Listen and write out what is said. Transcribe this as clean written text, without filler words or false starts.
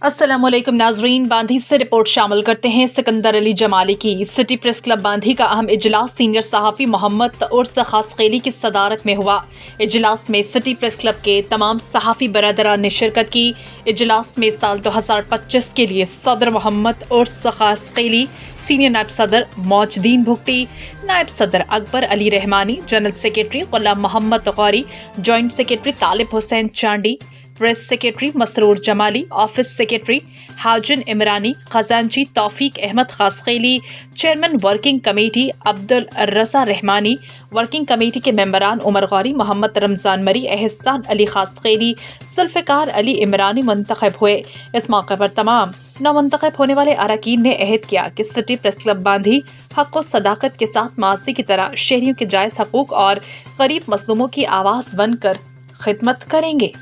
अस्सलाम वालेकुम नाजरीन, बांधी से रिपोर्ट शामिल करते हैं। सिकंदर अली जमाली की सिटी प्रेस क्लब बांधी का अहम इजलास सीनियर सहाफ़ी मोहम्मद उर्स खासखेली की सदारत में हुआ। इजलास में सिटी प्रेस क्लब के तमाम सहाफ़ी बरदरान ने शिरकत की। इजलास में साल 2025 के लिए सदर मोहम्मद उर्स खासखेली, सीनियर नायब सदर मौजदीन भुगटी, नायब सदर Akbar Ali Rahmani, general secretary Ghulam Mohammad Ghauri, joint secretary Talib Hussain Chandi, press secretary Masroor Jamali, office secretary Hajin Imrani, खजांची Taufiq Ahmed Khaskheli, chairman working committee Abdul Raza Rahmani, working committee के मेंबरान उमर गौरी, मोहम्मद रमज़ान मरी, एहसान अली खासखेली, जुल्फ़िकार अली इमरानी मुंतखब हुए। इस मौके पर तमाम नवमुंतखब होने वाले अरकान ने अहद किया कि सिटी प्रेस क्लब बांधी हक़ व सदाकत के साथ माज़ी की तरह शहरियों के जायज़ हकूक़ और गरीब मज़लूमों की आवाज़ बनकर खिदमत करेंगे।